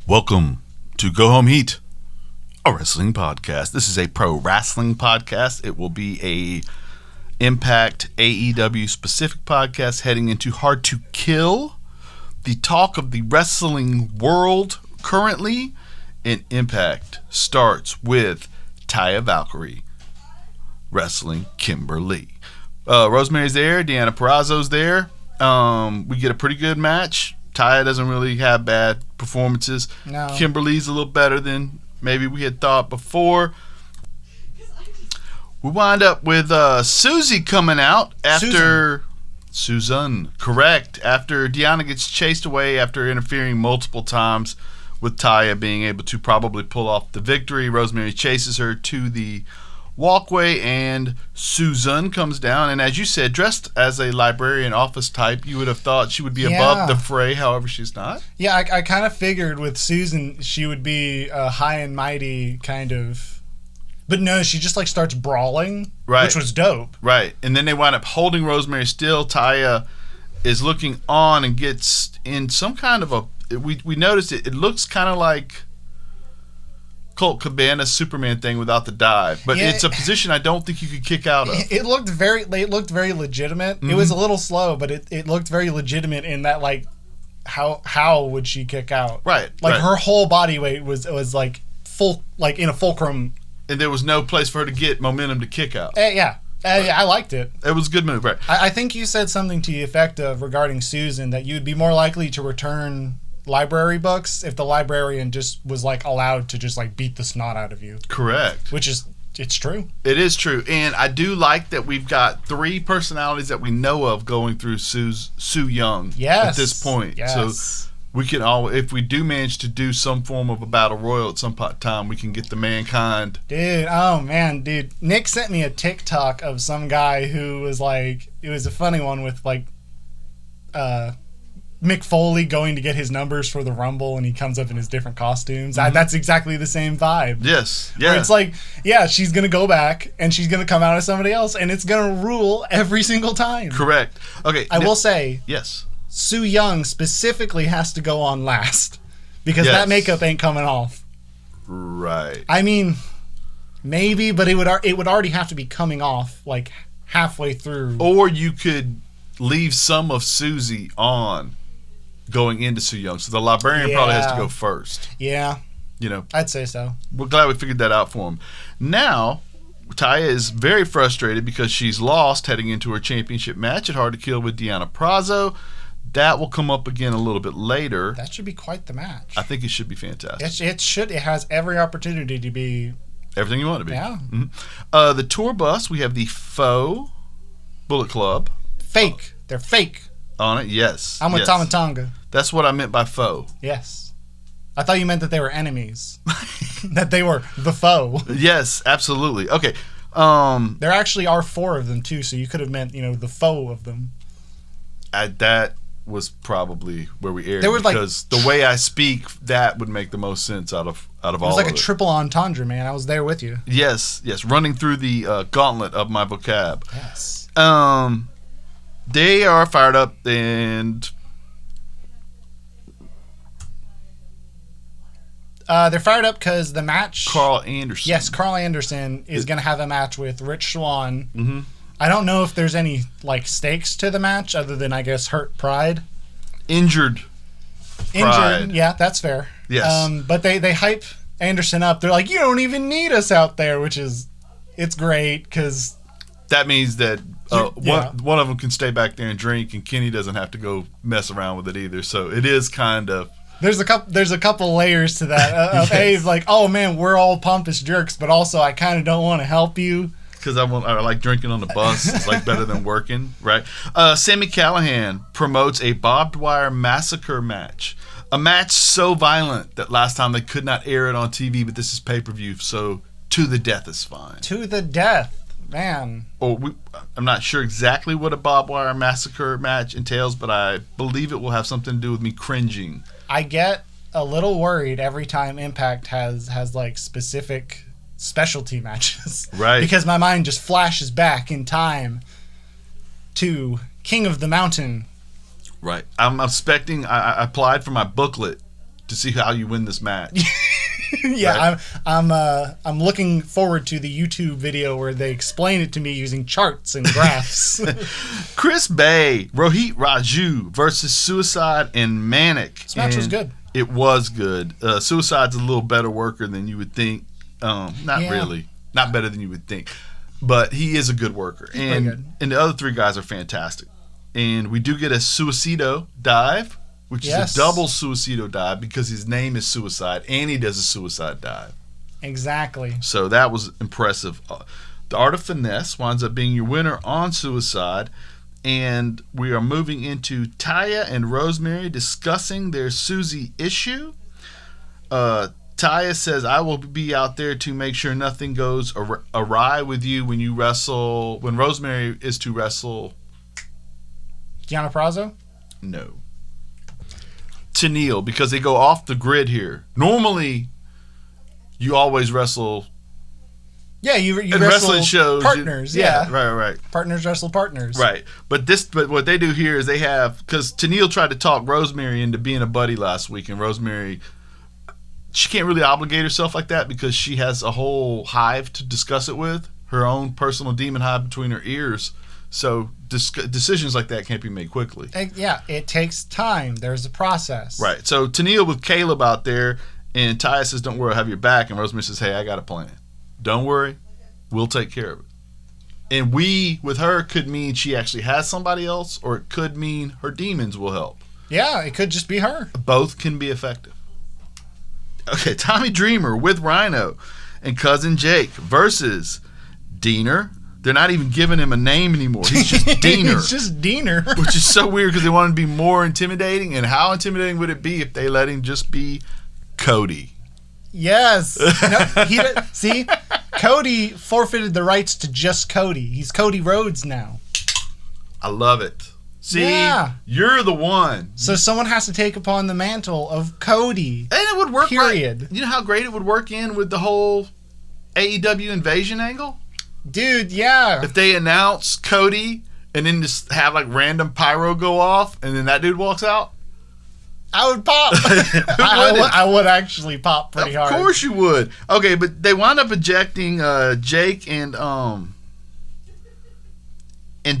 Welcome to Go Home Heat, a wrestling podcast. This is a pro wrestling podcast. It will be a Impact AEW specific podcast heading into Hard to Kill, the talk of the wrestling world currently in Impact starts with Taya Valkyrie wrestling Kimberly. Rosemary's there, Deanna Purrazzo's there. We get a pretty good match. Taya doesn't really have bad performances. No. Kimberly's a little better than maybe we had thought before. We wind up with Susie coming out after Susan, correct. After Deanna gets chased away after interfering multiple times with Taya being able to probably pull off the victory. Rosemary chases her to the walkway and Susan comes down, and as you said, dressed as a librarian office type, you would have thought she would be above the fray. However, she's not. Yeah, I kind of figured with Susan she would be a high and mighty kind of, but no, she just like starts brawling, right, which was dope. Right, and then they wind up holding Rosemary still. Taya is looking on and gets in some kind of a, we noticed it looks kind of like Colt Cabana's Superman thing without the dive, but yeah, it's a position I don't think you could kick out of. It looked very legitimate. Mm-hmm. It was a little slow, but it looked very legitimate in that, like, how would she kick out? Right, like right. Her whole body weight was like full, like in a fulcrum, and there was no place for her to get momentum to kick out. Yeah. I liked it. It was a good move, right? I think you said something to the effect of regarding Susan that you'd be more likely to return library books if the librarian just was like allowed to just like beat the snot out of you. Correct. Which is, it's true. It is true. And I do like that we've got three personalities that we know of going through Su Yung at this point. Yes. So we can if we do manage to do some form of a battle royal at some time, we can get the Mankind. Dude. Nick sent me a TikTok of some guy who was like, it was a funny one with like Mick Foley going to get his numbers for the Rumble, and he comes up in his different costumes. Mm-hmm. That's exactly the same vibe. Yes. Yeah. Where it's like, yeah, she's going to go back, and she's going to come out as somebody else, and it's going to rule every single time. Correct. Okay. I will say, yes, Su Yung specifically has to go on last, because that makeup ain't coming off. Right. I mean, maybe, but it would already have to be coming off, like, halfway through. Or you could leave some of Susie on going into Su Yung, so the librarian probably has to go first. Yeah, I'd say so. We're glad we figured that out for him. Now Taya is very frustrated because she's lost heading into her championship match at Hard to Kill with Deanna Purrazzo. That will come up again a little bit later. That should be quite the match. I think it should be fantastic. It should. It has every opportunity to be everything you want to be. Yeah. Mm-hmm. The tour bus, we have the faux Bullet Club. Fake. They're fake. On it, yes. I'm with Tama Tonga. That's what I meant by foe. Yes. I thought you meant that they were enemies. That they were the foe. Yes, absolutely. Okay. There actually are 4 of them, too, so you could have meant, the foe of them. That was probably where we aired, because the way I speak, that would make the most sense out of all of it. It was like a triple entendre, man. I was there with you. Yes, running through the gauntlet of my vocab. Yes. They are fired up, and they're fired up because the match. Carl Anderson. Yes, Carl Anderson is going to have a match with Rich Swann. Mm-hmm. I don't know if there's any like stakes to the match other than, I guess, hurt pride. Injured. Pride. Yeah, that's fair. Yes. But they hype Anderson up. They're like, you don't even need us out there, it's great because that means that one of them can stay back there and drink, and Kenny doesn't have to go mess around with it either. So it is kind of. There's a couple layers to that. Yes. Like, oh man, we're all pompous jerks, but also I kind of don't want to help you. Because I like drinking on the bus. It's like better than working, right? Sami Callihan promotes a barbed wire massacre match. A match so violent that last time they could not air it on TV, but this is pay-per-view, so to the death is fine. To the death, man. I'm not sure exactly what a barbed wire massacre match entails, but I believe it will have something to do with me cringing. I get a little worried every time Impact has like specific specialty matches. Right. Because my mind just flashes back in time to King of the Mountain. Right. I'm expecting, I applied for my booklet to see how you win this match. Yeah, right? I'm looking forward to the YouTube video where they explain it to me using charts and graphs. Chris Bay, Rohit Raju versus Suicide and Manic. This match was good. It was good. Suicide's a little better worker than you would think. Not really. Not better than you would think. But he is a good worker. And the other three guys are fantastic. And we do get a Suicido dive, which is a double Suicido dive because his name is Suicide and he does a suicide dive. Exactly. So that was impressive. The Art of Finesse winds up being your winner on Suicide. And we are moving into Taya and Rosemary discussing their Susie issue. Taya says, I will be out there to make sure nothing goes awry with you when you wrestle. When Rosemary is to wrestle. Deonna Purrazzo? No. Tenille, because they go off the grid here. Normally, you always wrestle. Yeah, you in wrestle wrestling shows, partners. Right. Partners wrestle partners. Right. But what they do here is they have, because Tenille tried to talk Rosemary into being a buddy last week, and Rosemary, she can't really obligate herself like that because she has a whole hive to discuss it with, her own personal demon hive between her ears. So decisions like that can't be made quickly. Yeah, it takes time. There's a process. Right. So Tenille with Caleb out there, and Ty says, don't worry, I'll have your back. And Rosemary says, hey, I got a plan. Don't worry, we'll take care of it. And we, with her, could mean she actually has somebody else, or it could mean her demons will help. Yeah, it could just be her. Both can be effective. Okay, Tommy Dreamer with Rhino and Cousin Jake versus Diener. They're not even giving him a name anymore. He's just Diener. It's just Diener. Which is so weird because they want him to be more intimidating. And how intimidating would it be if they let him just be Cody? Yes. No, see, Cody forfeited the rights to just Cody. He's Cody Rhodes now. I love it. See, you're the one. So someone has to take upon the mantle of Cody. And it would work. Period. You know how great it would work in with the whole AEW invasion angle? Dude, yeah. If they announce Cody and then just have like random pyro go off and then that dude walks out, I would pop. I would actually pop pretty hard. Of course you would. Okay, but they wound up ejecting Jake and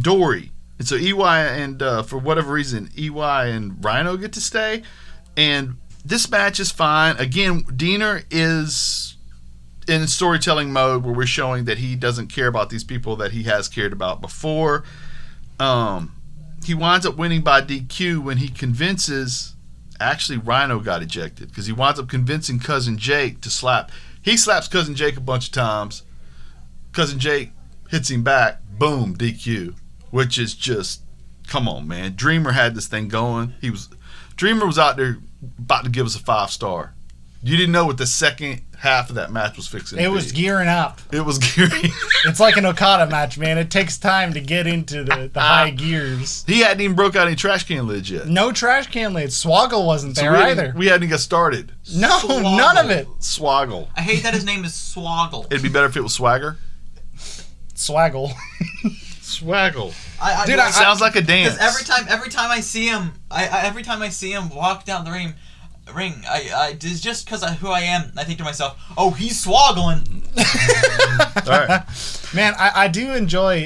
Dory. And so EY and for whatever reason, EY and Rhino get to stay. And this match is fine. Again, Diener is in storytelling mode where we're showing that he doesn't care about these people that he has cared about before. He winds up winning by DQ when he convinces, actually Rhino got ejected because he winds up convincing Cousin Jake to slap. He slaps Cousin Jake a bunch of times. Cousin Jake hits him back. Boom, DQ. Which is just, come on, man. Dreamer had this thing going. Dreamer was out there about to give us a 5-star. You didn't know what the second half of that match was fixing to be. It was gearing up. It was gearing. It's like an Okada match, man. It takes time to get into the high gears. He hadn't even broke out any trash can lids yet. No trash can lids. Swoggle wasn't there either. We hadn't got started. No, Swoggle. none of it. Swoggle. I hate that his name is Swoggle. It'd be better if it was Swagger. Swaggle. Swaggle. Dude, it sounds like a dance. Because every time I see him walk down the ring, it's just because of who I am. I think to myself, oh, he's swoggling. All right. Man, I do enjoy,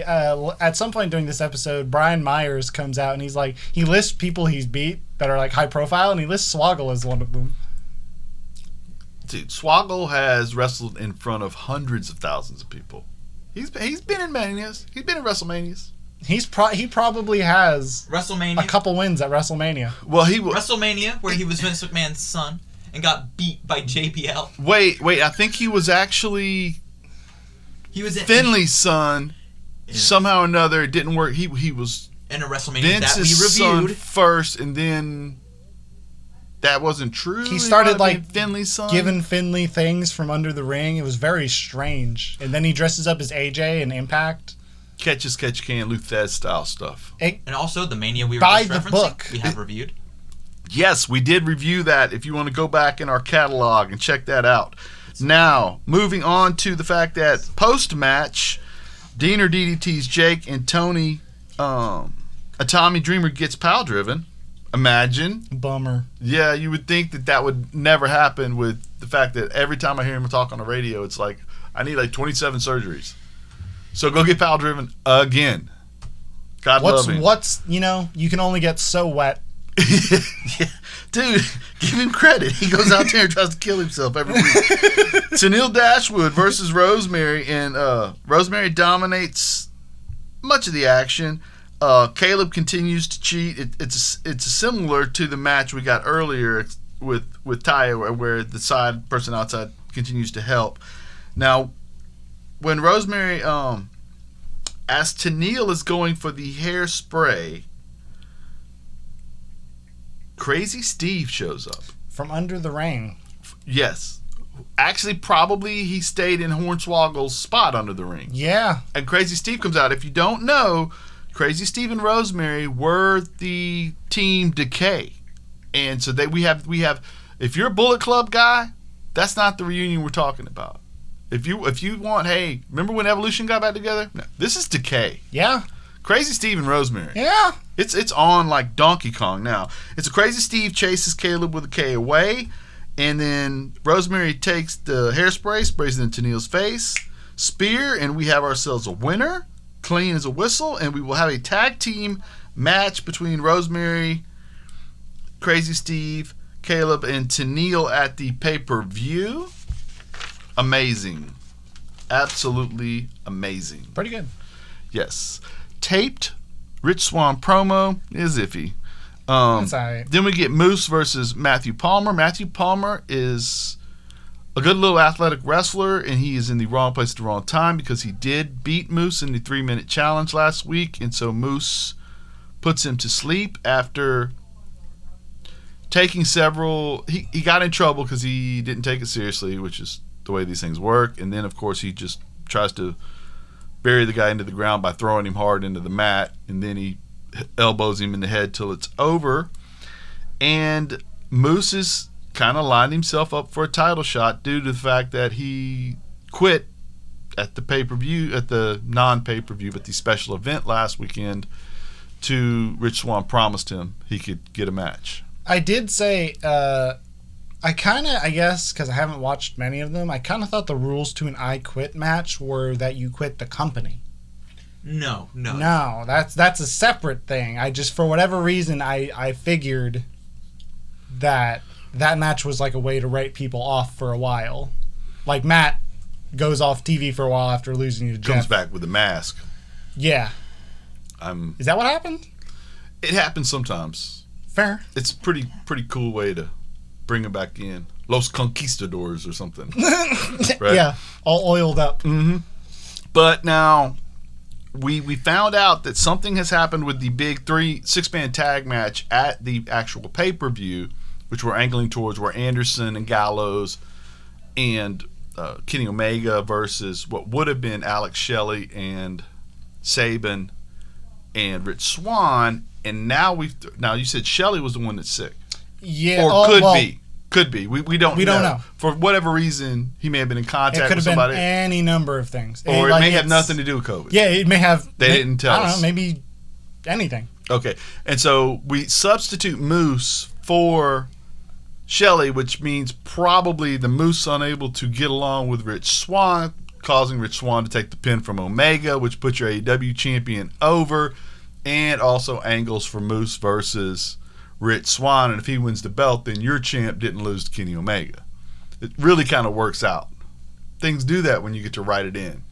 at some point during this episode, Brian Myers comes out and he's like, he lists people he's beat that are like high profile, and he lists Swoggle as one of them. Dude, Swoggle has wrestled in front of hundreds of thousands of people. He's been in Manias. He's been in WrestleManias. He probably has WrestleMania. a couple wins at WrestleMania. Well, WrestleMania, where he was Vince McMahon's son and got beat by JBL. Wait! I think he was actually Finley's son. Yeah. Somehow or another, it didn't work. He was in a WrestleMania Vince's that we reviewed son first, and then that wasn't true. He started like Finley's son, giving Finley things from under the ring. It was very strange. And then he dresses up as AJ in Impact. Catch can, Luthez style stuff. And also the Mania we were by just the referencing, book. We have reviewed. Yes, we did review that. If you want to go back in our catalog and check that out. Now, moving on to the fact that post-match, Diener DDT's Jake and Tony, Tommy Dreamer gets pile driven. Imagine. Bummer. Yeah, you would think that would never happen with the fact that every time I hear him talk on the radio, it's like, I need like 27 surgeries. So go get pile driven again. God love him. You can only get so wet. Yeah. Dude, give him credit. He goes out there and tries to kill himself every week. Tenille Dashwood versus Rosemary, and Rosemary dominates much of the action. Caleb continues to cheat. It's similar to the match we got earlier with Taya, where the side person outside continues to help. Now, when Rosemary, as Tenille is going for the hairspray, Crazy Steve shows up. From under the ring. Yes. Actually, probably he stayed in Hornswoggle's spot under the ring. Yeah. And Crazy Steve comes out. If you don't know, Crazy Steve and Rosemary were the team Decay. And so we have if you're a Bullet Club guy, that's not the reunion we're talking about. If you want, hey, remember when Evolution got back together? No, this is Decay. Yeah. Crazy Steve and Rosemary. Yeah. It's on like Donkey Kong now. It's a Crazy Steve chases Caleb with a K away, and then Rosemary takes the hairspray, sprays it in Tenille's face, spear, and we have ourselves a winner, clean as a whistle, and we will have a tag team match between Rosemary, Crazy Steve, Caleb, and Tenille at the pay-per-view. Amazing. Absolutely amazing. Pretty good. Yes. Taped Rich Swann promo is iffy. That's all right. Then we get Moose versus Matthew Palmer. Matthew Palmer is a good little athletic wrestler, and he is in the wrong place at the wrong time because he did beat Moose in the 3-minute challenge last week, and so Moose puts him to sleep after taking several. He got in trouble because he didn't take it seriously, which is the way these things work, and then of course he just tries to bury the guy into the ground by throwing him hard into the mat, and then he elbows him in the head till it's over. And Moose has kind of lined himself up for a title shot due to the fact that he quit at the pay-per-view, at the non-pay-per-view, but the special event last weekend. Rich Swann promised him he could get a match. I did say, I guess, because I haven't watched many of them, I kind of thought the rules to an I Quit match were that you quit the company. No. No, that's a separate thing. I just, for whatever reason, I figured that match was like a way to write people off for a while. Like Matt goes off TV for a while after losing to Jeff. Comes back with a mask. Yeah. Is that what happened? It happens sometimes. Fair. It's a pretty cool way to bring him back in. Los Conquistadors or something. Right? Yeah, all oiled up. Mm-hmm. But now we found out that something has happened with the big 6-man tag match at the actual pay-per-view, which we're angling towards, where Anderson and Gallows and Kenny Omega versus what would have been Alex Shelley and Sabin and Rich Swann. And now you said Shelley was the one that's sick. Yeah, or could be. We don't know. For whatever reason, he may have been in contact with somebody. It could have been any number of things. Or it may have nothing to do with COVID. Yeah, it may have. They didn't tell us. I don't know, maybe anything. Okay, and so we substitute Moose for Shelley, which means probably the Moose unable to get along with Rich Swann, causing Rich Swann to take the pin from Omega, which puts your AEW champion over, and also angles for Moose versus Rich Swann, and if he wins the belt, then your champ didn't lose to Kenny Omega. It really kind of works out. Things do that when you get to write it in.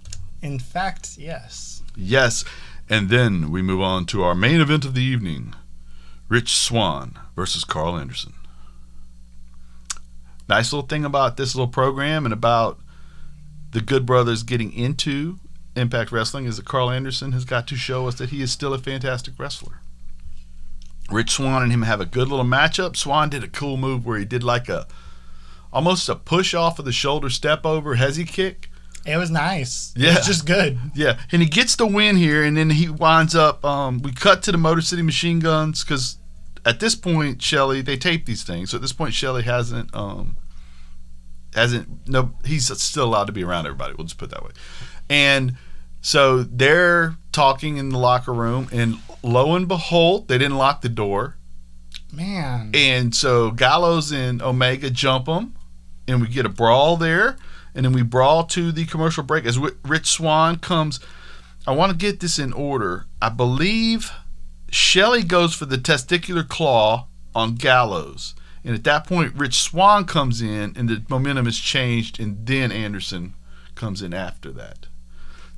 In fact, yes. Yes, and then we move on to our main event of the evening, Rich Swann versus Carl Anderson. Nice little thing about this little program and about the Good Brothers getting into Impact Wrestling is that Carl Anderson has got to show us that he is still a fantastic wrestler. Rich Swann and him have a good little matchup. Swann did a cool move where he did like almost a push off of the shoulder step over hezzy kick. It was nice. Yeah. It was just good. Yeah, and he gets the win here, and then he winds up, we cut to the Motor City Machine Guns, because at this point, Shelley, they tape these things, so at this point, Shelley he's still allowed to be around everybody, we'll just put it that way. And so they're talking in the locker room, and lo and behold, they didn't lock the door. Man. And so Gallows and Omega jump them, and we get a brawl there, and then we brawl to the commercial break as Rich Swann comes. I want to get this in order. I believe Shelley goes for the testicular claw on Gallows. And at that point, Rich Swann comes in, and the momentum is changed, and then Anderson comes in after that.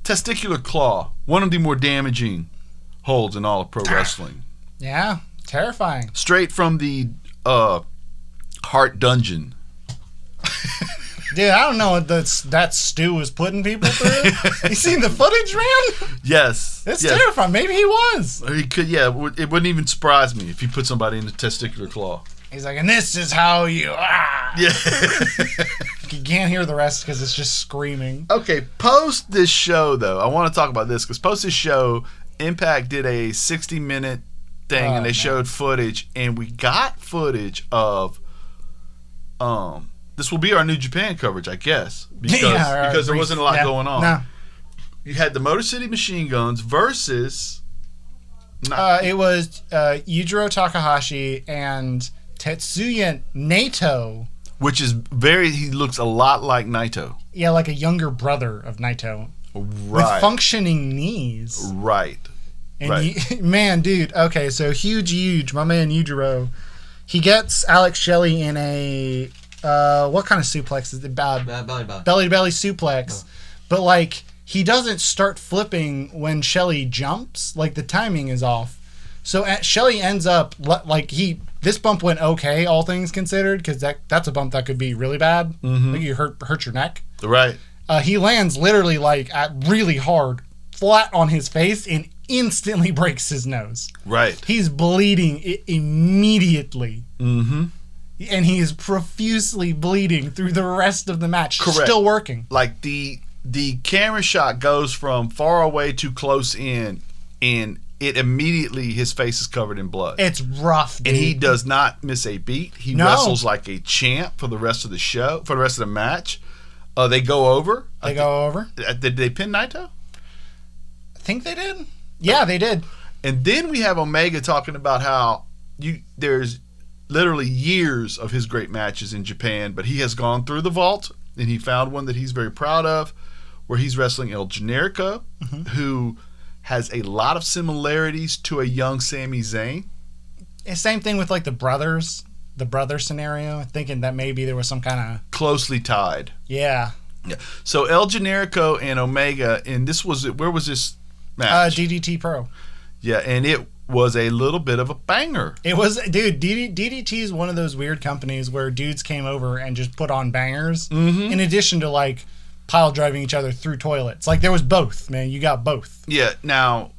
Testicular claw, one of the more damaging holds in all of pro wrestling. Yeah, terrifying. Straight from the Heart Dungeon. Dude, I don't know what that Stu was putting people through. You seen the footage, man? Yes. It's yes. terrifying. Maybe he was. He could, yeah. It wouldn't even surprise me if he put somebody in the testicular claw. He's like, and this is how you... Yeah. You can't hear the rest because it's just screaming. Okay, post this show, though, I want to talk about this because post this show, Impact did a 60-minute thing, and they showed footage, and we got footage of... This will be our New Japan coverage, I guess, because there wasn't a lot going on. No. You had the Motor City Machine Guns versus... it was Yujiro Takahashi and Tetsuya Naito. Which is he looks a lot like Naito. Yeah, like a younger brother of Naito. Right. With functioning knees. Right. And right. Man, dude, okay, so huge, my man Yujiro, he gets Alex Shelley in a... what kind of suplex is it? Belly-to-belly suplex. Oh. But, like, he doesn't start flipping when Shelley jumps. Like, the timing is off. So, Shelley ends up, like, this bump went okay, all things considered, because that's a bump that could be really bad. Mm-hmm. Like, you hurt your neck. Right. He lands literally, like, really hard, flat on his face, and instantly breaks his nose. Right. He's bleeding immediately. Mm-hmm. And he is profusely bleeding through the rest of the match. Correct. Still working. Like the camera shot goes from far away to close in, and it immediately his face is covered in blood. It's rough, dude. And he does not miss a beat. He wrestles like a champ for the rest of the show, for the rest of the match. They go over. Did they pin Naito? I think they did. Yeah, they did. And then we have Omega talking about how there's literally years of his great matches in Japan, but he has gone through the vault, and he found one that he's very proud of, where he's wrestling El Generico, who has a lot of similarities to a young Sami Zayn. Same thing with, like, the brother scenario, thinking that maybe there was some kind of... Closely tied. Yeah. So El Generico and Omega, and where was this match? DDT Pro. Yeah, and it was a little bit of a banger. It was, dude, DDT is one of those weird companies where dudes came over and just put on bangers, in addition to, like, pile driving each other through toilets. Like, there was both, man. You got both. Yeah, now,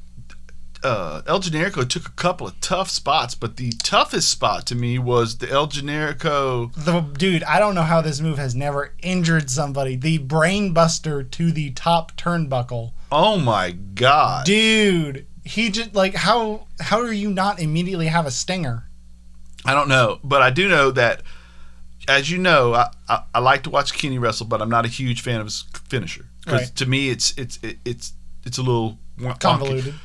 El Generico took a couple of tough spots, but the toughest spot to me was the El Generico... Dude, I don't know how this move has never injured somebody. The brain buster to the top turnbuckle. Oh, my God. Dude... He just, like, how do you not immediately have a stinger? I don't know, but I do know that, as you know, I like to watch Kenny wrestle, but I'm not a huge fan of his finisher. Because to me, it's a little convoluted.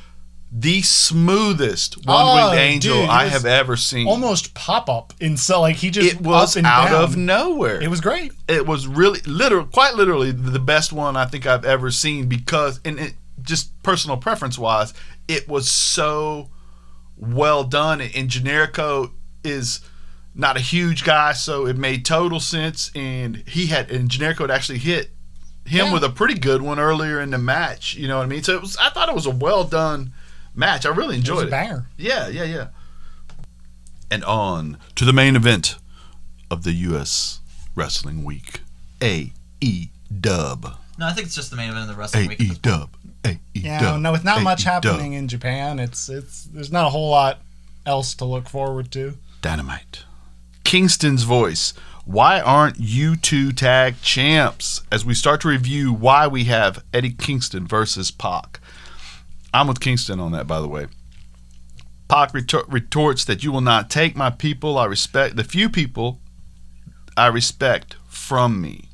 The smoothest one-winged angel I have ever seen. Almost pop-up. And so, like, he just it was up and out down. of nowhere. It was great. It was really, quite literally the best one I think I've ever seen because, just personal preference-wise, it was so well done. And Generico is not a huge guy, so it made total sense. And Generico had actually hit him with a pretty good one earlier in the match. You know what I mean? So I thought it was a well done match. I really enjoyed it. It was a banger. Yeah. And on to the main event of the U.S. Wrestling Week, AEW. No, I think it's just the main event of the Wrestling Week. AEW. Yeah, no, with not much happening in Japan, it's there's not a whole lot else to look forward to. Dynamite. Kingston's voice. Why aren't you two tag champs? As we start to review why we have Eddie Kingston versus Pac. I'm with Kingston on that, by the way. Pac retorts that you will not take my people. I respect the few people I respect from me.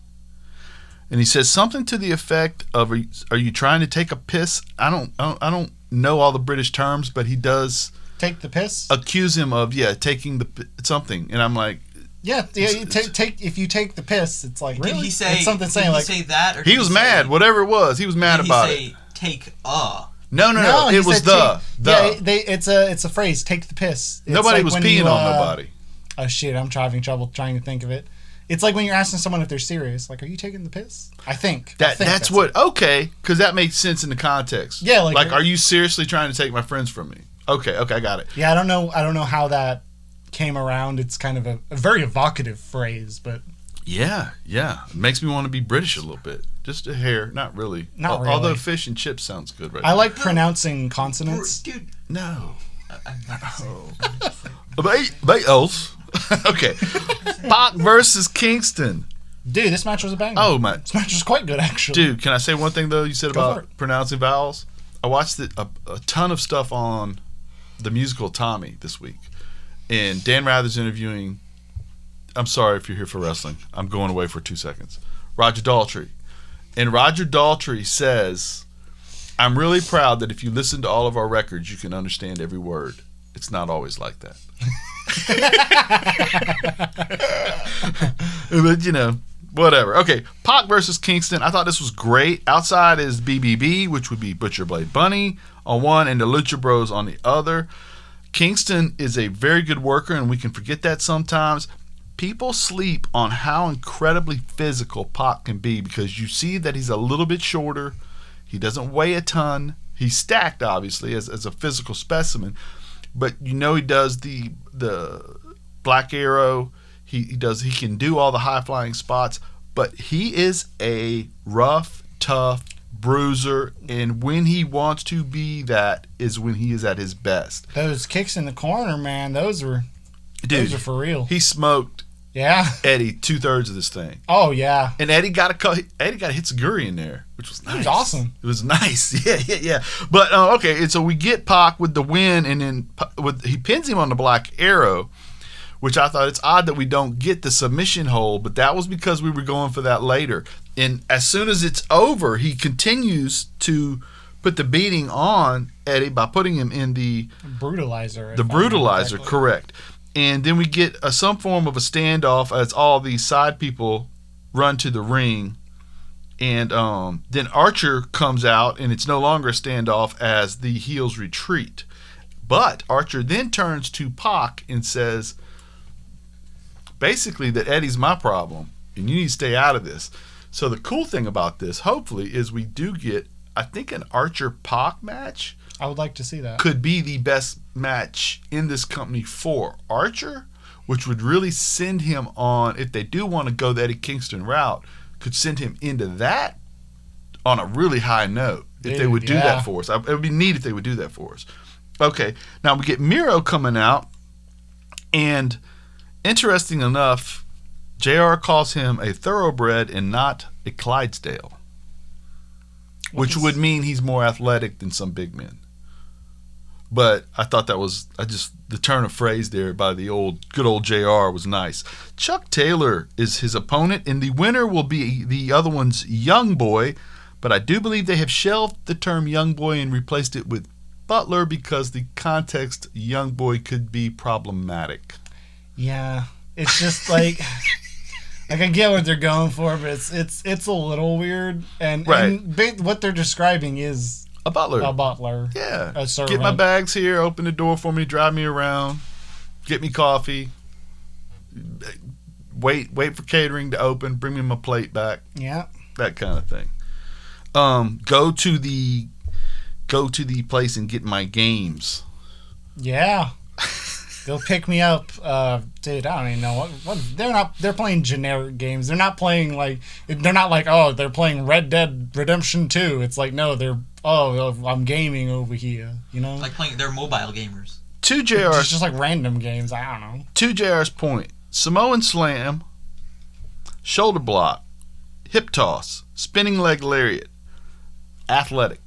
And he says something to the effect of, "Are you trying to take a piss?" I don't know all the British terms, but he does Take the piss? accuse him of taking something, and I'm like, Yeah, if you take the piss, it's like, really? Did he say, it's something saying like, say that? Or he was mad, whatever it was. He was mad about it. Did he say, take a? No. he It was said the. Yeah, it's a phrase, take the piss. It's Nobody like was when peeing you, on nobody. Oh, shit, I'm having trouble trying to think of it. It's like when you're asking someone if they're serious. Like, are you taking the piss? I think That's what, okay, because that makes sense in the context. Yeah, like, are you seriously trying to take my friends from me? Okay, I got it. Yeah, I don't know how that came around. It's kind of a very evocative phrase, but Yeah. It makes me want to be British a little bit. Just a hair, not really. Not really. Although fish and chips sounds good right I now. like pronouncing consonants. Dude. No. I'm not Else. Okay. Pac versus Kingston. Dude, this match was a banger. Oh, my. This match was quite good, actually. Dude, can I say one thing, though, you said Go for about pronouncing vowels? I watched a ton of stuff on the musical Tommy this week. And Dan Rather's interviewing, I'm sorry if you're here for wrestling. I'm going away for 2 seconds. Roger Daltrey. And Roger Daltrey says, I'm really proud that if you listen to all of our records, you can understand every word. It's not always like that. But, whatever. Okay, Pac versus Kingston. I thought this was great. Outside is BBB, which would be Butcher Blade Bunny on one, and the Lucha Bros on the other. Kingston is a very good worker, and we can forget that sometimes. People sleep on how incredibly physical Pac can be because you see that he's a little bit shorter. He doesn't weigh a ton. He's stacked, obviously, as a physical specimen. But he does the Black Arrow. He can do all the high-flying spots. But he is a rough, tough bruiser, and when he wants to be that is when he is at his best. Those kicks in the corner, man, those are for real. He smoked Eddie 2/3 of this thing. Oh yeah. And Eddie got a hitsuguri in there, which was nice. It was awesome. It was nice. Yeah. But okay, and so we get Pac with the win, and then he pins him on the Black Arrow, which I thought it's odd that we don't get the submission hold, but that was because we were going for that later. And as soon as it's over, he continues to put the beating on Eddie by putting him in the brutalizer. The brutalizer, correct. And then we get some form of a standoff as all these side people run to the ring. And then Archer comes out, and it's no longer a standoff as the heels retreat. But Archer then turns to Pac and says, basically, that Eddie's my problem, and you need to stay out of this. So the cool thing about this, hopefully, is we do get, I think, an Archer-Pac match. I would like to see that. Could be the best match in this company for Archer, which would really send him on, if they do want to go the Eddie Kingston route, could send him into that on a really high note if they would do that for us. It would be neat if they would do that for us. Okay, now we get Miro coming out, and interesting enough, JR calls him a thoroughbred and not a Clydesdale, which would mean he's more athletic than some big men. But I thought that was, the turn of phrase there by the good old JR was nice. Chuck Taylor is his opponent, and the winner will be the other one's young boy, but I do believe they have shelved the term young boy and replaced it with Butler because the context young boy could be problematic. Yeah, it's just like I can get what they're going for, but it's a little weird. And what they're describing is a butler. Yeah, a servant. Get my bags here, open the door for me, drive me around, get me coffee, wait for catering to open, bring me my plate back. Yeah, that kind of thing. Go to the place and get my games. Yeah. They'll pick me up, dude. I don't even know what they're playing generic games. They're not playing they're playing Red Dead Redemption 2. It's like, no, I'm gaming over here, like they're mobile gamers. To JR's, it's just like random games. I don't know. To JR's point, Samoan slam, shoulder block, hip toss, spinning leg lariat, athletic,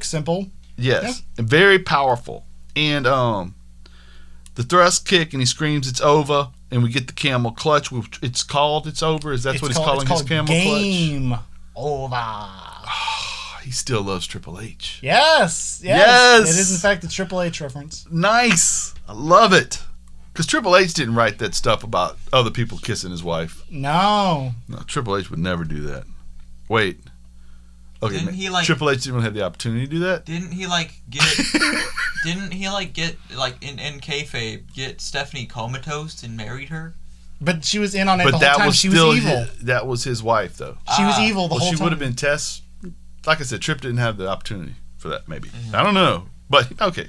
simple. Yes, yeah. Very powerful, and the thrust kick, and he screams, "It's over!" And we get the camel clutch. It's called "It's over." Is that what he's calling his camel clutch? Game over. he still loves Triple H. Yes. Yes. It is, in fact, a Triple H reference. Nice. I love it. Because Triple H didn't write that stuff about other people kissing his wife. No. No, Triple H would never do that. Wait. Okay, Didn't he, like- Triple H didn't really have the opportunity to do that? Didn't he like get? Didn't he like get like in kayfabe get Stephanie comatose and married her? But she was in on it But the whole that time. was She still was evil. that was his wife, though. She was evil the Well, whole she time. would have been Tess. Like I said, Tripp didn't have the opportunity for that, maybe. I don't know. But, okay.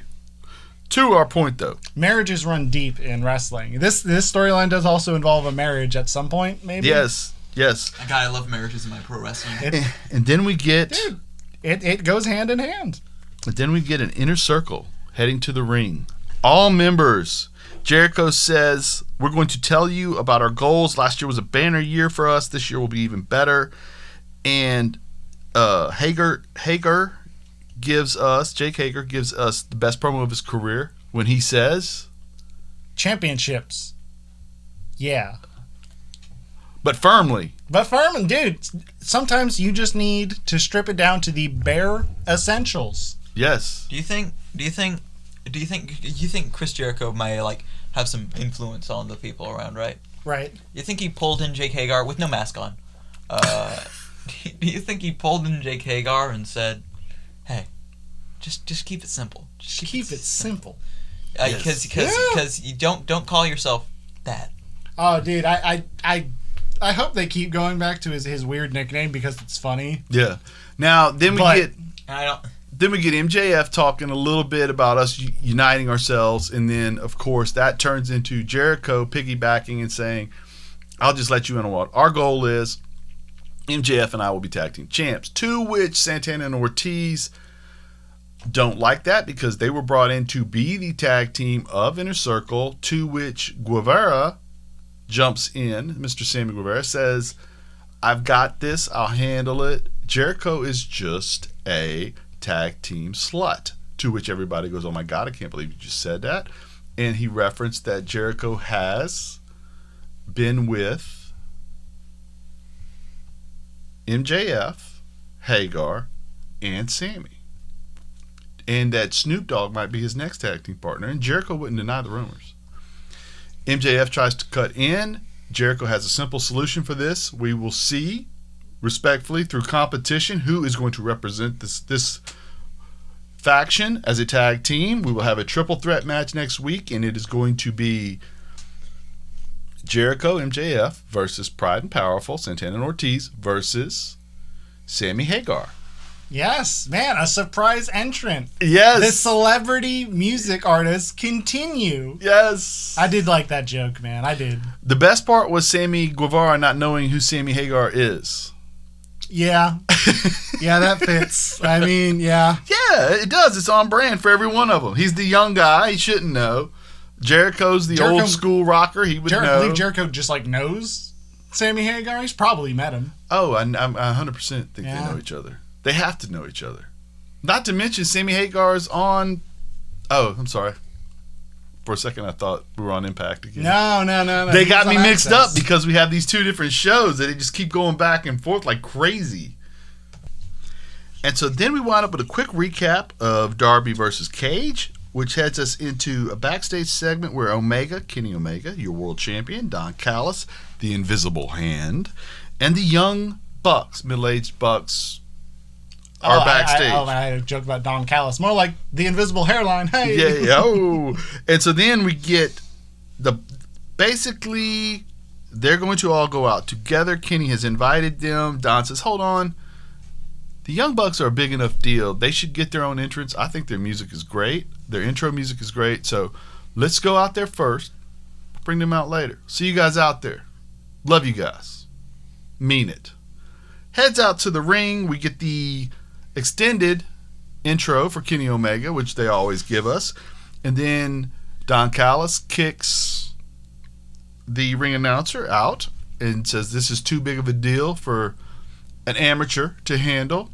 To our point, though. Marriages run deep in wrestling. This storyline does also involve a marriage at some point, maybe? Yes. God, I love marriages in my pro wrestling. And then we get... Dude, it goes hand in hand. And then we get an inner circle heading to the ring. All members. Jericho says, we're going to tell you about our goals. Last year was a banner year for us. This year will be even better. And Jake Hager gives us the best promo of his career when he says, Championships. Yeah. but firmly. But Furman, dude, sometimes you just need to strip it down to the bare essentials. Yes. Do you think Chris Jericho might like have some influence on the people around, right? Right. You think he pulled in Jake Hagar with no mask on? Do you think he pulled in Jake Hagar and said, "Hey, just keep it simple. Just Keep it simple. Because you don't call yourself that." Oh, dude, I hope they keep going back to his weird nickname because it's funny. Yeah. Now, then we But- get... I don't. Then we get MJF talking a little bit about us uniting ourselves, and then, of course, that turns into Jericho piggybacking and saying, I'll just let you in on what our goal is. MJF and I will be tag team champs, to which Santana and Ortiz don't like that because they were brought in to be the tag team of Inner Circle, to which Guevara jumps in. Mr. Sammy Guevara says, I've got this, I'll handle it. Jericho is just a tag team slut, to which everybody goes, oh my God, I can't believe you just said that. And he referenced that Jericho has been with MJF, Hagar, and Sammy, and that Snoop Dogg might be his next tag team partner, and Jericho wouldn't deny the rumors. MJF tries to cut in. Jericho has a simple solution for this. We will see, respectfully, through competition, who is going to represent this faction as a tag team. We will have a triple threat match next week, and it is going to be Jericho, MJF versus Pride and Powerful, Santana and Ortiz versus Sammy Hagar. Yes, man, a surprise entrant. Yes. The celebrity music artists continue. Yes. I did like that joke, man. I did. The best part was Sammy Guevara not knowing who Sammy Hagar is. Yeah. Yeah, that fits. I mean, yeah. Yeah, it does. It's on brand for every one of them. He's the young guy. He shouldn't know. Jericho's the old school rocker. He would I know. believe Jericho just like knows Sammy Hagar. He's probably met him. Oh, I 100% think they Yeah. know each other. They have to know each other. Not to mention Sammy Hagar's on... Oh, I'm sorry. For a second, I thought we were on Impact again. No. They He's got me on mixed Access. up because we have these two different shows that they just keep going back and forth like crazy. And so then we wind up with a quick recap of Darby versus Cage, which heads us into a backstage segment where Kenny Omega, your world champion, Don Callis, the Invisible Hand, and the Young Bucks, middle-aged Bucks, are backstage. I had a joke about Don Callis. More like the invisible hairline. Hey. Yeah. Oh. And so then we get basically they're going to all go out together. Kenny has invited them. Don says, hold on. The Young Bucks are a big enough deal. They should get their own entrance. I think their music is great. Their intro music is great. So let's go out there first. Bring them out later. See you guys out there. Love you guys. Mean it. Heads out to the ring. We get the extended intro for Kenny Omega, which they always give us. And then Don Callis kicks the ring announcer out and says this is too big of a deal for an amateur to handle.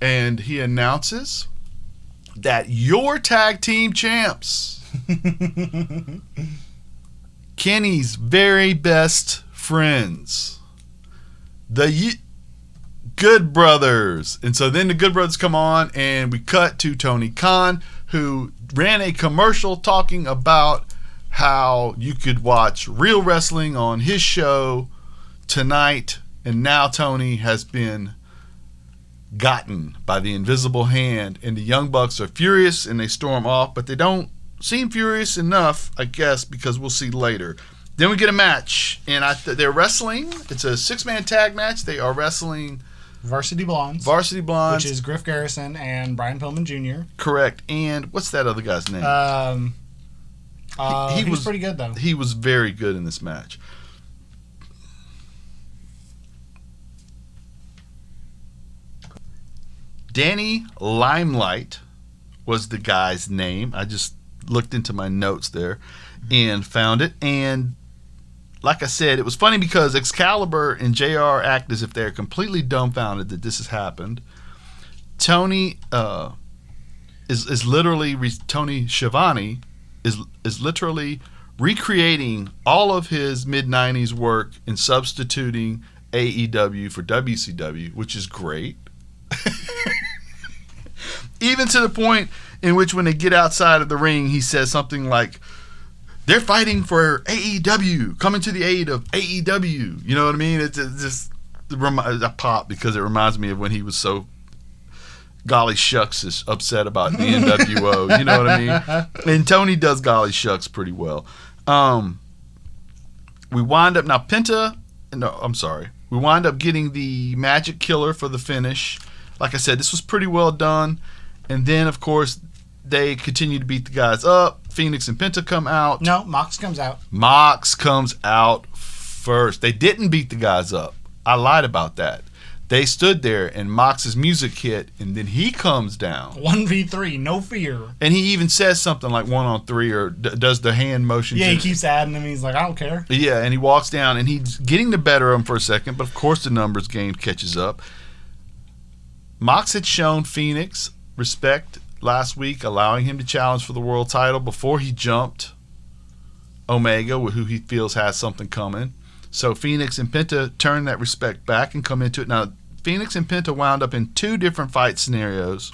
And he announces that your tag team champs, Kenny's very best friends, the Good Brothers. And so then the Good Brothers come on, and we cut to Tony Khan, who ran a commercial talking about how you could watch real wrestling on his show tonight. And now Tony has been gotten by the invisible hand, and the Young Bucks are furious and they storm off, but they don't seem furious enough, I guess, because we'll see later. Then we get a match, and they're wrestling. It's a 6-man tag match. They are wrestling Varsity Blondes. Which is Griff Garrison and Brian Pillman Jr. Correct. And what's that other guy's name? He was pretty good, though. He was very good in this match. Danny Limelight was the guy's name. I just looked into my notes there and found it. And like I said, it was funny because Excalibur and JR act as if they're completely dumbfounded that this has happened. Tony is literally Tony Schiavone is literally recreating all of his mid-90s work and substituting AEW for WCW, which is great. Even to the point in which when they get outside of the ring, he says something like, they're fighting for AEW, coming to the aid of AEW. You know what I mean? It's just a pop because it reminds me of when he was so golly shucks is upset about the NWO. You know what I mean? And Tony does golly shucks pretty well. We wind up we wind up getting the Magic Killer for the finish. Like I said, this was pretty well done. And then, of course, they continue to beat the guys up. Phoenix and Penta come out. No, Mox comes out. Mox comes out first. They didn't beat the guys up. I lied about that. They stood there, and Mox's music hit, and then he comes down. 1v3, no fear. And he even says something like 1-on-3 or does the hand motion. Yeah, he keeps adding him. He's like, I don't care. Yeah, and he walks down, and he's getting the better of him for a second, but of course the numbers game catches up. Mox had shown Phoenix respect last week, allowing him to challenge for the world title before he jumped Omega, who he feels has something coming. So Phoenix and Penta turn that respect back and come into it. Now, Phoenix and Penta wound up in 2 different fight scenarios,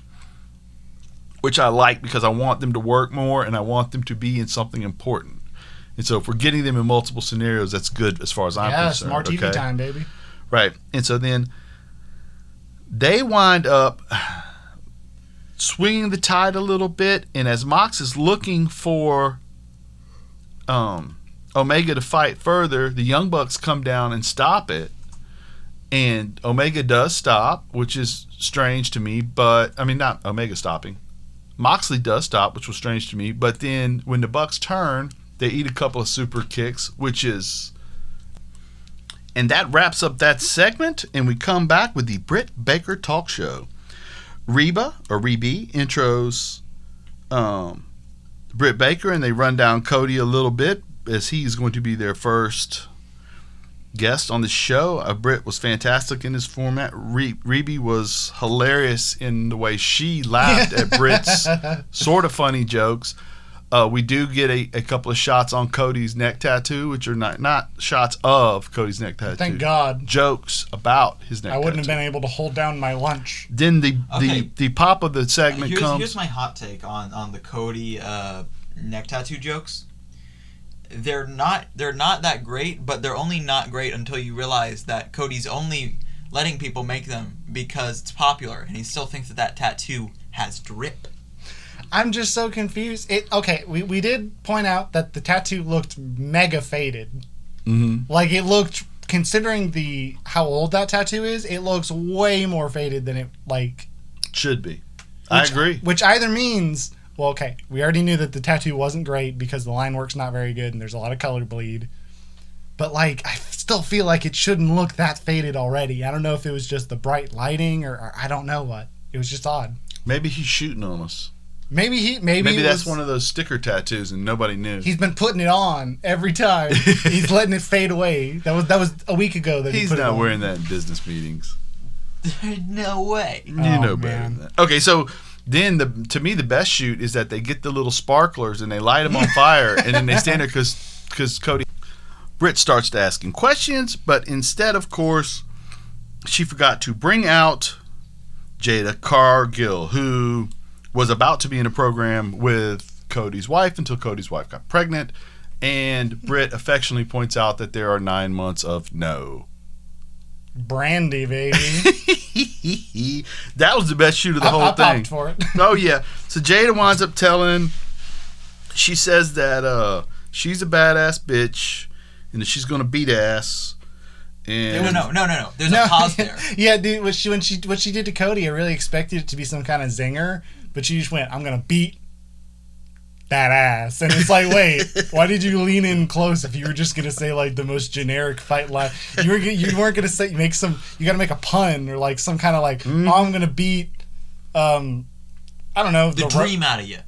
which I like because I want them to work more and I want them to be in something important. And so if we're getting them in multiple scenarios, that's good as far as I'm concerned. Yeah, smart TV time, baby. Right. And so then they wind up swinging the tide a little bit, and as Mox is looking for Omega to fight further, the Young Bucks come down and stop it, and Omega does stop, which is strange to me, but I mean, not Omega stopping. Moxley does stop, which was strange to me, but then when the Bucks turn, they eat a couple of super kicks, and that wraps up that segment, and we come back with the Britt Baker Talk Show. Reba intros Britt Baker, and they run down Cody a little bit as he's going to be their first guest on the show. Britt was fantastic in this format. Reba was hilarious in the way she laughed at Britt's sort of funny jokes. We do get a couple of shots on Cody's neck tattoo, which are not shots of Cody's neck tattoo. Thank God. Jokes about his neck tattoo. I wouldn't have been able to hold down my lunch. Then the pop of the segment comes. Here's my hot take on the Cody neck tattoo jokes. They're not that great, but they're only not great until you realize that Cody's only letting people make them because it's popular, and he still thinks that tattoo has drip. I'm just so confused. We did point out that the tattoo looked mega faded. Mm-hmm. Like, it looked, considering how old that tattoo is, it looks way more faded than it, should be. I agree. Which either means, well, okay, we already knew that the tattoo wasn't great because the line work's not very good and there's a lot of color bleed. But, I still feel like it shouldn't look that faded already. I don't know if it was just the bright lighting or I don't know what. It was just odd. Maybe he's shooting on us. Maybe that's one of those sticker tattoos and nobody knew. He's been putting it on every time. He's letting it fade away. That was a week ago that he's he put it on. He's not wearing that in business meetings. There's no way. You know better than that. Okay, so then to me the best shoot is that they get the little sparklers and they light them on fire and then they stand there because Britt starts to asking questions, but instead, of course, she forgot to bring out Jada Cargill, who was about to be in a program with Cody's wife until Cody's wife got pregnant. And Britt affectionately points out that there are 9 months of no. Brandy, baby. That was the best shoot of the whole I thing. popped for it. Oh, yeah. So Jada winds up telling, she says that she's a badass bitch and that she's going to beat ass. And No. There's a pause there. Yeah, dude, what she did to Cody, I really expected it to be some kind of zinger, but she just went, I'm going to beat that ass. And it's like, wait, why did you lean in close if you were just gonna say like the most generic fight line? You weren't gonna say, you gotta make a pun or like some kind of like, oh, I'm gonna beat I don't know, the dream out of you.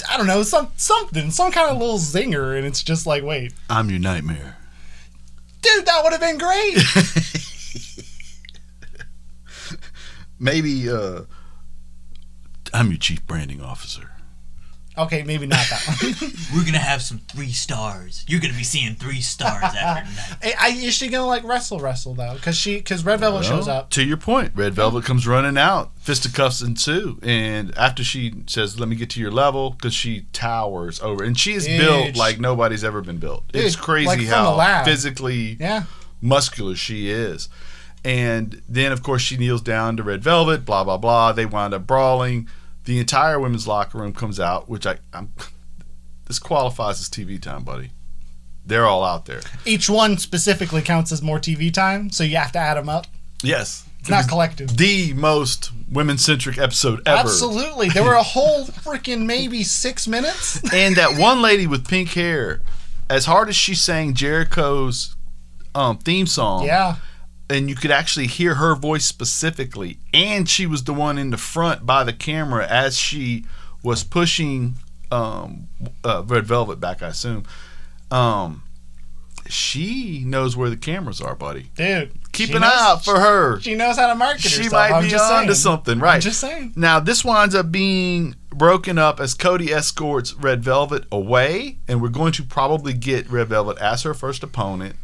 I don't know, some kind of little zinger, and it's just like, wait, I'm your nightmare, dude. That would have been great. Maybe I'm your chief branding officer. Okay, maybe not that one. We're gonna have some 3 stars. You're gonna be seeing 3 stars after tonight. Is she gonna like wrestle though? Because Red Velvet shows up. To your point, Red Velvet comes running out. Fisticuffs ensue, and after she says, "Let me get to your level," because she towers over, and she is built like nobody's ever been built. It's crazy like how physically yeah. muscular she is. And then, of course, she kneels down to Red Velvet. Blah blah blah. They wind up brawling. The entire women's locker room comes out, which this qualifies as TV time, buddy. They're all out there. Each one specifically counts as more TV time, so you have to add them up. Yes. It's not collective. The most women-centric episode ever. Absolutely. There were a whole freaking maybe 6 minutes. And that one lady with pink hair, as hard as she sang Jericho's theme song, yeah, and you could actually hear her voice specifically, and she was the one in the front by the camera as she was pushing Red Velvet back, I assume. She knows where the cameras are, buddy. Dude, keep an eye out for her. She knows how to market herself. She might be on to something, right? I'm just saying. Now, this winds up being broken up as Cody escorts Red Velvet away, and we're going to probably get Red Velvet as her first opponent.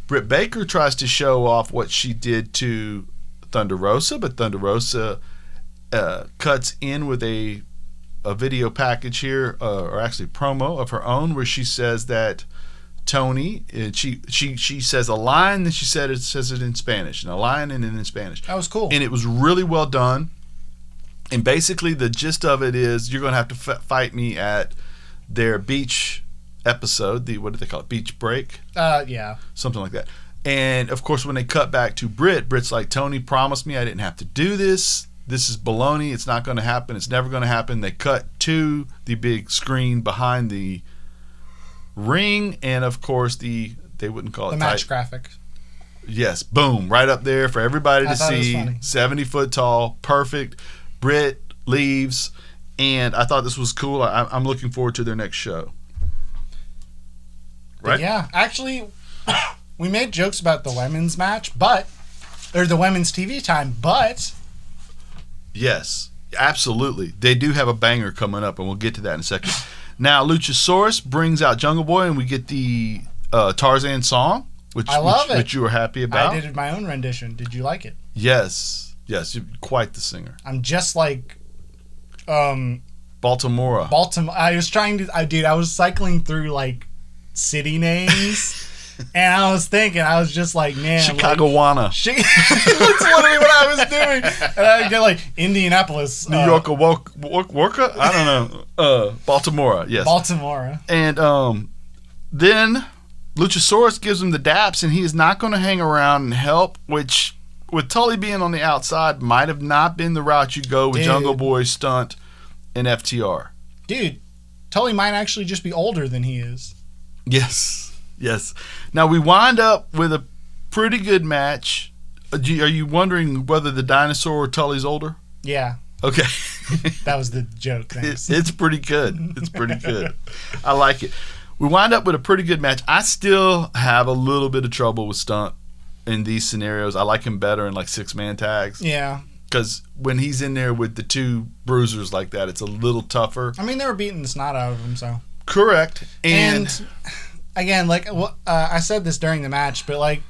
Britt Baker tries to show off what she did to Thunder Rosa, but Thunder Rosa cuts in with a video package here, or actually promo of her own, where she says that Tony, she says a line, then she says it in Spanish, and a line and then in Spanish. That was cool. And it was really well done. And basically the gist of it is you're going to have to fight me at their beach episode, what do they call it? Beach break? Yeah. Something like that. And of course, when they cut back to Britt's like, Tony promised me I didn't have to do this. This is baloney. It's not going to happen. It's never going to happen. They cut to the big screen behind the ring, and of course they wouldn't call it the match graphic. Yes, boom, right up there for everybody to see. 70 foot tall, perfect. Britt leaves, and I thought this was cool. I'm looking forward to their next show. Right? Yeah, actually, we made jokes about the women's match, or the women's TV time, but yes, absolutely, they do have a banger coming up, and we'll get to that in a second. Now, Luchasaurus brings out Jungle Boy, and we get the Tarzan song, which you were happy about. I did my own rendition. Did you like it? Yes, you're quite the singer. I'm just like Baltimore. I was trying to. I was cycling through like city names. And I was just like, man, Chicagowana. That's literally what I was doing. And I get like Indianapolis, New York, Worka. I don't know. Baltimore. Yes, Baltimore. And then Luchasaurus gives him the daps, and he is not going to hang around and help. Which, with Tully being on the outside, might have not been the route you go with Jungle Boy's stunt and FTR. Dude, Tully might actually just be older than he is. Yes. Now we wind up with a pretty good match. Are you wondering whether the dinosaur or Tully's older? Yeah. Okay. That was the joke. Thanks. It's pretty good. It's pretty good. I like it. We wind up with a pretty good match. I still have a little bit of trouble with Stunt in these scenarios. I like him better in like 6-man tags. Yeah. Because when he's in there with the 2 bruisers like that, it's a little tougher. I mean, they were beating the snot out of him, so. Correct. And again, like I said this during the match, but like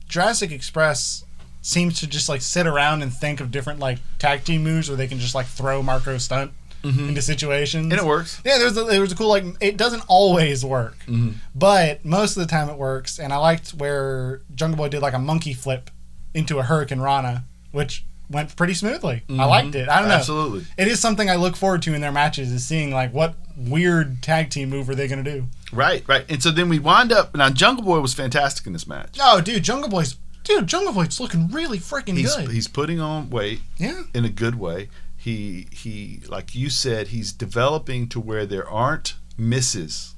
Jurassic Express seems to just like sit around and think of different like tag team moves where they can just like throw Marco Stunt into situations. And it works. Yeah, there was a cool like it doesn't always work, but most of the time it works. And I liked where Jungle Boy did like a monkey flip into a Hurricane Rana, which went pretty smoothly. I liked it. I don't know. Absolutely. It is something I look forward to in their matches, is seeing like what weird tag team move are they going to do. Right. And so then we wind up. Now Jungle Boy was fantastic in this match. Oh, dude, Jungle Boy's looking really freaking good. He's putting on weight. Yeah. In a good way. He like you said, he's developing to where there aren't misses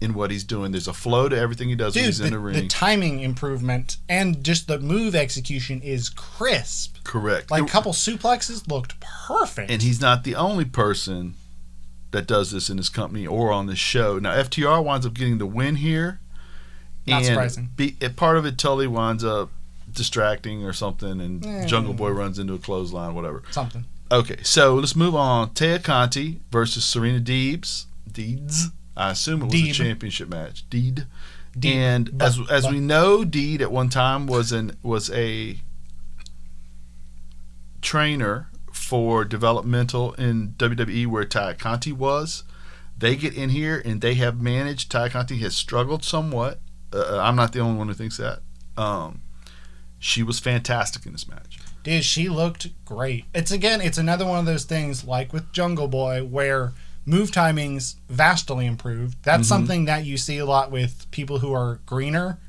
in what he's doing. There's a flow to everything he does when he's in the ring. The timing improvement and just the move execution is crisp. Correct. Like a couple suplexes looked perfect. And he's not the only person that does this in his company or on this show. Now FTR winds up getting the win here. Not surprising. Part of it totally winds up distracting or something, and Jungle Boy runs into a clothesline, whatever. Something. Okay, so let's move on. Taya Conti versus Serena Deebs. I assume it was a championship match. Deed. And as we know, Deed at one time was a trainer for developmental in WWE, where Taya Conti was. They get in here and they have managed. Taya Conti has struggled somewhat. I'm not the only one who thinks that. She was fantastic in this match. Dude, she looked great. It's another one of those things like with Jungle Boy where move timing's vastly improved. That's something that you see a lot with people who are greener,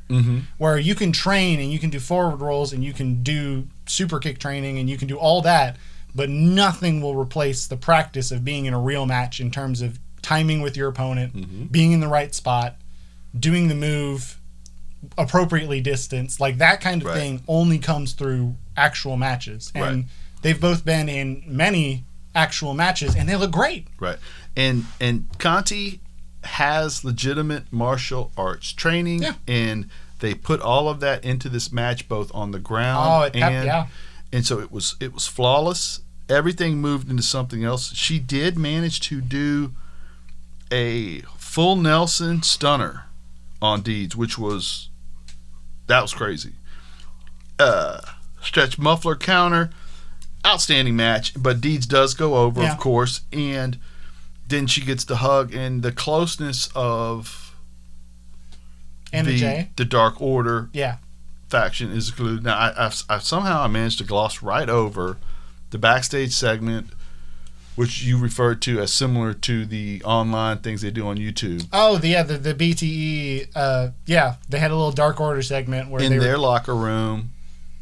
where you can train and you can do forward rolls and you can do super kick training and you can do all that, but nothing will replace the practice of being in a real match in terms of timing with your opponent, being in the right spot, doing the move appropriately distanced. Like that kind of thing only comes through actual matches. And they've both been in many actual matches and they look great. Right. And Conti has legitimate martial arts training, and they put all of that into this match, both on the ground and so it was flawless. Everything moved into something else. She did manage to do a full Nelson stunner on Deeds, which was crazy. Stretch muffler counter, outstanding match, but Deeds does go over, of course, and then she gets the hug and the closeness of the Dark Order faction is included. Now, I somehow managed to gloss right over the backstage segment, which you referred to as similar to the online things they do on YouTube. Oh, the BTE, they had a little Dark Order segment where in their locker room,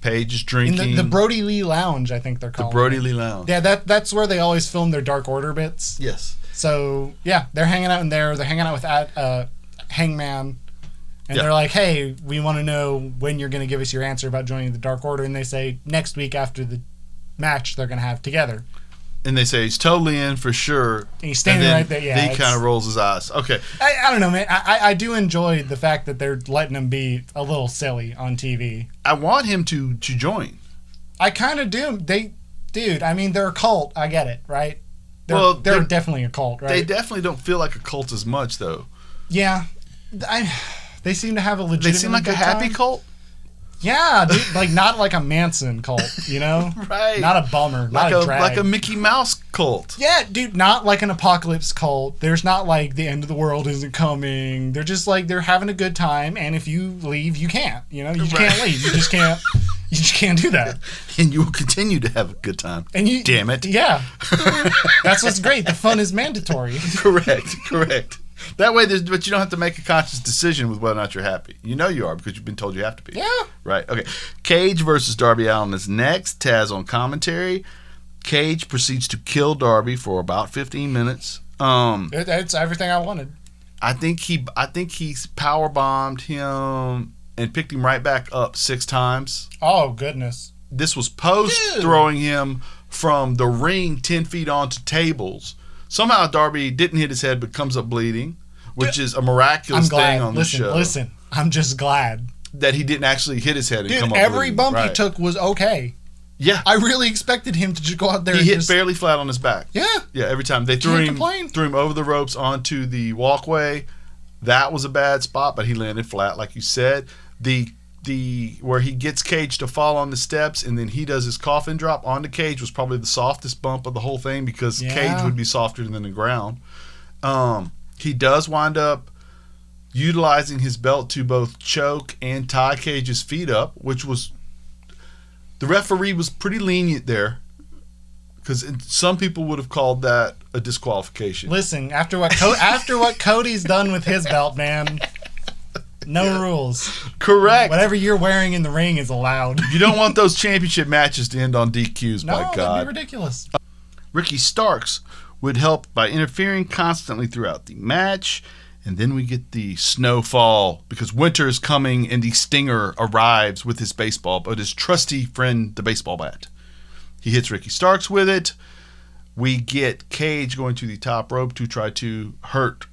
Paige is drinking. In the Brody Lee Lounge, I think they're called. The Brody Lee Lounge. Yeah, that's where they always film their Dark Order bits. Yes. So, they're hanging out in there. They're hanging out with Hangman. And they're like, hey, we want to know when you're going to give us your answer about joining the Dark Order. And they say next week after the match they're going to have together. And they say he's totally in for sure. And he's standing right there. Yeah, he kind of rolls his eyes. Okay. I don't know, man. I do enjoy the fact that they're letting him be a little silly on TV. I want him to join. I kind of do. Dude, I mean, they're a cult. I get it, right? They're definitely a cult, right? They definitely don't feel like a cult as much, though. Yeah. They seem to have a legitimate. They seem like a happy cult. Yeah, dude, like not like a Manson cult, you know? Right. Not a bummer, not a drag. Like a Mickey Mouse cult. Yeah, dude, not like an apocalypse cult. There's not like the end of the world isn't coming. They're just like they're having a good time, and if you leave, you can't. You know, you just can't leave. You just can't. You just can't do that. And you will continue to have a good time. And you, damn it. Yeah, that's what's great. The fun is mandatory. Correct. That way, but you don't have to make a conscious decision with whether or not you're happy. You know you are because you've been told you have to be. Yeah. Right. Okay. Cage versus Darby Allin is next. Taz on commentary. Cage proceeds to kill Darby for about 15 minutes. It's everything I wanted. I think he's power bombed him and picked him right back up 6 times. Oh goodness. This was post throwing him from the ring 10 feet onto tables. Somehow Darby didn't hit his head but comes up bleeding, which is a miraculous thing on the show. Listen, I'm just glad that he didn't actually hit his head and come up bleeding. Every bump he took was okay. Yeah. I really expected him to just go out there He hit fairly flat on his back. Yeah. Yeah, every time. They threw him over the ropes onto the walkway. That was a bad spot, but he landed flat, like you said. The where he gets Cage to fall on the steps and then he does his coffin drop onto Cage was probably the softest bump of the whole thing because Cage would be softer than the ground. He does wind up utilizing his belt to both choke and tie Cage's feet up, which was the referee was pretty lenient there because some people would have called that a disqualification. Listen, after what Cody's done with his belt, man. No rules. Correct. Whatever you're wearing in the ring is allowed. You don't want those championship matches to end on DQs, no, by God. that'd be ridiculous. Ricky Starks would help by interfering constantly throughout the match. And then we get the snowfall because winter is coming and the Stinger arrives with his baseball, but his trusty friend, the baseball bat. He hits Ricky Starks with it. We get Cage going to the top rope to try to hurt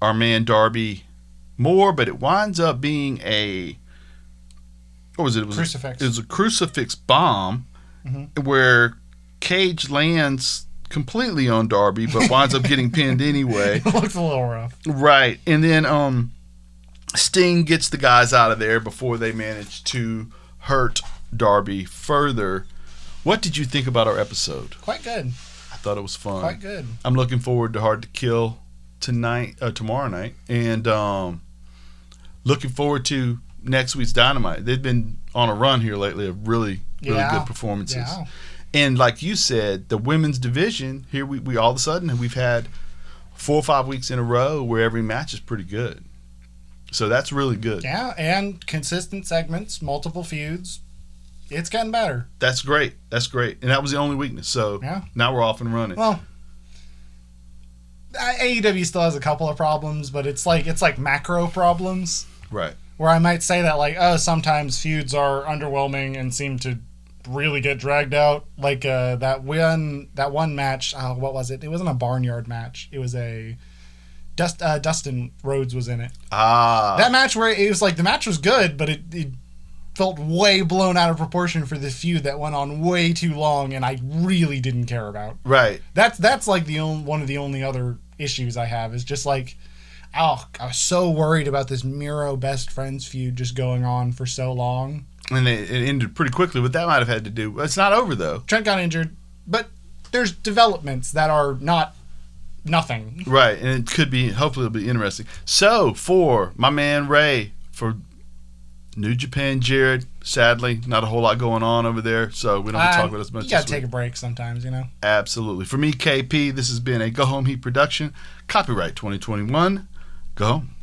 our man Darby more, but it winds up being what was it? Crucifix. It was a crucifix bomb where Cage lands completely on Darby, but winds up getting pinned anyway. It looks a little rough. Right. And then Sting gets the guys out of there before they manage to hurt Darby further. What did you think about our episode? Quite good. I thought it was fun. Quite good. I'm looking forward to Hard to Kill tomorrow night, and looking forward to next week's Dynamite. They've been on a run here lately of really good performances. Yeah. And like you said, the women's division, here we all of a sudden, we've had 4 or 5 weeks in a row where every match is pretty good. So that's really good. Yeah, and consistent segments, multiple feuds. It's getting better. That's great. That's great. And that was the only weakness. So now we're off and running. Well, AEW still has a couple of problems, but it's like macro problems. Right. Where I might say that sometimes feuds are underwhelming and seem to really get dragged out. Like that one match. What was it? It wasn't a barnyard match. It was a Dustin Rhodes was in it. That match where it was like the match was good, but it felt way blown out of proportion for the feud that went on way too long, and I really didn't care about. Right. That's like one of the only other issues I have is just like, I was so worried about this Miro best friends feud just going on for so long. And it ended pretty quickly, but that might have had to do. It's not over though. Trent got injured, but there's developments that are not nothing. Right, and it could be. Hopefully, it'll be interesting. So for my man Ray, for New Japan Jared, sadly, not a whole lot going on over there, so we don't have to talk about as much. You gotta take a break sometimes, you know. Absolutely. For me, KP, this has been a Go Home Heat production. Copyright 2021. Go home.